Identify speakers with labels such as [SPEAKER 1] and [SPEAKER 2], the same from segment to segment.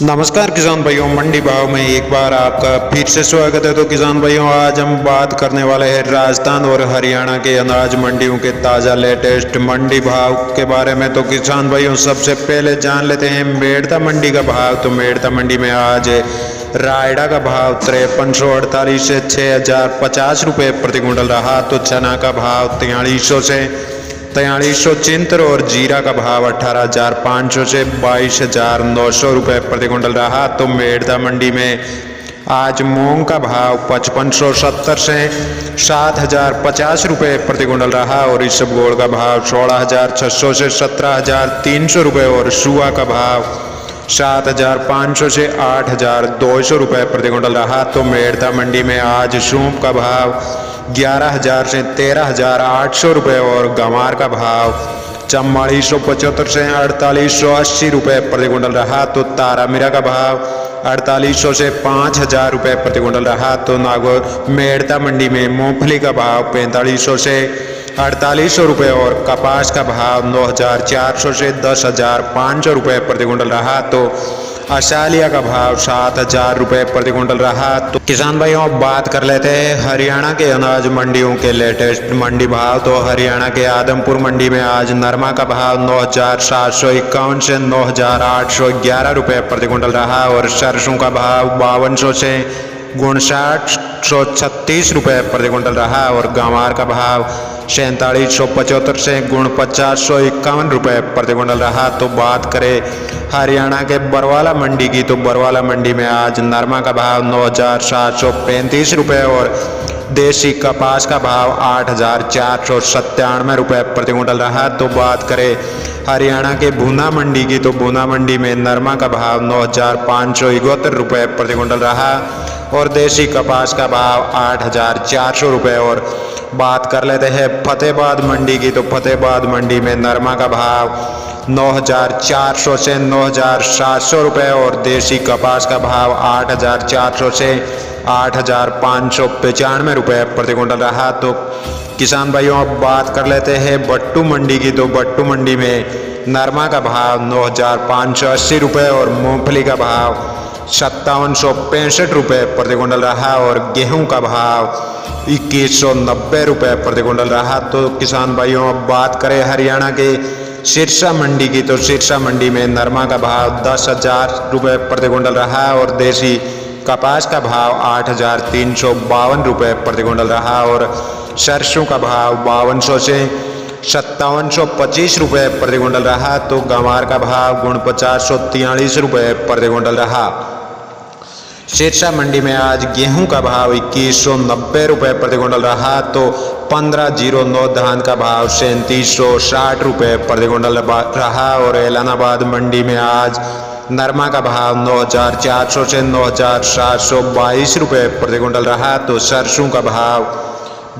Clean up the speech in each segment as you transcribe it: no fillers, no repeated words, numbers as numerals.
[SPEAKER 1] नमस्कार किसान भाइयों, मंडी भाव में एक बार आपका फिर से स्वागत है। तो किसान भाइयों, आज हम बात करने वाले हैं राजस्थान और हरियाणा के अनाज मंडियों के ताज़ा लेटेस्ट मंडी भाव के बारे में। तो किसान भाइयों, सबसे पहले जान लेते हैं मेड़ता मंडी का भाव। तो मेड़ता मंडी में आज रायडा का भाव 5348 से 6050 रुपये प्रति क्विंटल रहा। तो चना का भाव 4300 से 4373 और जीरा का भाव 18500 से 22900 रुपये प्रति क्विंटल रहा। तो मेड़ता मंडी में आज मूंग का भाव 5570 से 7050 रुपये प्रति क्विंटल रहा और इसबगोल का भाव 16600 से 17300 रुपये और सुआ का भाव 7500 से 8200 रुपये प्रति क्विंटल रहा। तो मेड़ता मंडी में आज सूप का भाव 11000 से 13800 रुपये और गंवार का भाव 4475 से 4880 रुपये प्रति क्विंटल रहा। तो तारामीरा का भाव 4800 से 5000 रुपये प्रति क्विंटल रहा। तो नागौर मेड़ता मंडी में मूंगफली का भाव 4500 से 4800 रुपये और कपास का भाव 9400 से 10500 रुपये प्रति क्विंटल रहा। तो असालिया का भाव 7000 रुपये प्रति क्विंटल रहा। तो किसान भाइयों, अब बात कर लेते हैं हरियाणा के अनाज मंडियों के लेटेस्ट मंडी भाव। तो हरियाणा के आदमपुर मंडी में आज नरमा का भाव 9751 से 9811 रुपये प्रति क्विंटल रहा और सरसों का भाव 5200 से 5936 रुपये प्रति क्विंटल रहा और गंवार का भाव 4775 से 4951 रुपये प्रति क्विंटल रहा। तो बात करें हरियाणा के बरवाला मंडी की, तो बरवाला मंडी में आज नरमा का भाव 9735 रुपये और देसी कपास का भाव 8497 रुपये प्रति क्विंटल रहा। तो बात करें हरियाणा के भूना मंडी की, तो भूना मंडी में नरमा का भाव 9571 रुपये प्रति क्विंटल रहा और देसी कपास का भाव 8400 रुपये। और बात कर लेते हैं फतेहाबाद मंडी की, तो फतेहाबाद मंडी में नरमा का भाव 9400 से 9700 रुपये और देसी कपास का भाव 8400 से 8595 रुपये प्रति क्विंटल रहा। तो किसान भाइयों, अब बात कर लेते हैं बट्टू मंडी की, तो बट्टू मंडी में नरमा का भाव 9580 रुपये और मूंगफली का भाव 5765 रुपये प्रति क्विंटल रहा और गेहूं का भाव 2190 रुपये प्रति क्विंटल रहा। तो किसान भाइयों, अब बात करें हरियाणा के सिरसा मंडी की, तो सिरसा मंडी में नरमा का भाव 10,000 रुपये प्रति क्विंटल रहा और देसी कपास का भाव 8352 रुपये प्रति क्विंटल रहा और सरसों का भाव 5200 से 5725 रुपये प्रति क्विंटल रहा। तो गंवार का भाव 4943 रुपये प्रति क्विंटल रहा। सिरसा मंडी में आज गेहूं का भाव 2190 रुपये प्रति क्विंटल रहा। तो 1509 धान का भाव 3760 रुपये प्रति क्विंटल रहा और एलनाबाद मंडी में आज नरमा का भाव 9400 से 9722 रुपये प्रति क्विंटल रहा। तो सरसों का भाव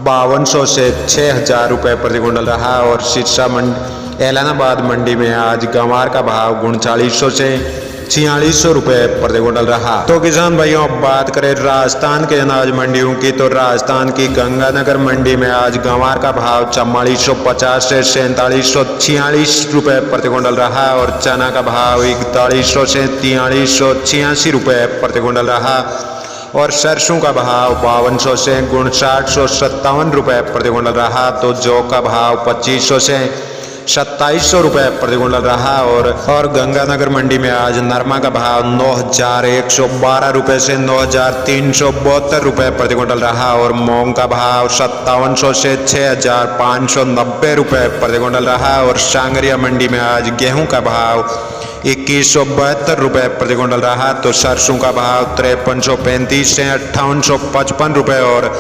[SPEAKER 1] 5200 से 6000 रुपये प्रति क्विंटल रहा और सिरसा मंडी एलनाबाद मंडी में आज गंवार का भाव 3900 से 4600 रुपये प्रति क्विंटल रहा। तो किसान भाइयों, अब बात करें राजस्थान के अनाज मंडियों की, तो राजस्थान की गंगानगर मंडी में आज गंवार का भाव 4450 से 4746 रुपये प्रति क्विंटल रहा और चना का भाव 4100 से 4386 रुपये प्रति क्विंटल रहा और सरसों का भाव 5200 से 5957 रुपये प्रति क्विंटल रहा। तो जौ का भाव 2500 से 2700 रुपये प्रति क्विंटल रहा और गंगानगर मंडी में आज नरमा का भाव 9112 रुपये से 9372 रुपये प्रति क्विंटल रहा और मूंग का भाव 5700 से 6590 रुपये प्रति क्विंटल रहा और सांगरिया मंडी में आज गेहूं का भाव 2172 रुपये प्रति क्विंटल रहा। तो सरसों का भाव 5335 से 5855 रुपये और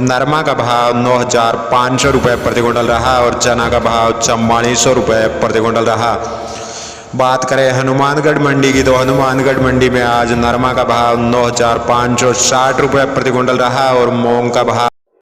[SPEAKER 1] नरमा का भाव 9500 रुपये प्रति क्विंटल रहा और चना का भाव 4400 रुपये प्रति क्विंटल रहा। बात करें हनुमानगढ़ मंडी की, तो हनुमानगढ़ मंडी में आज नरमा का भाव 9560 रुपये प्रति क्विंटल रहा और मूंग का भाव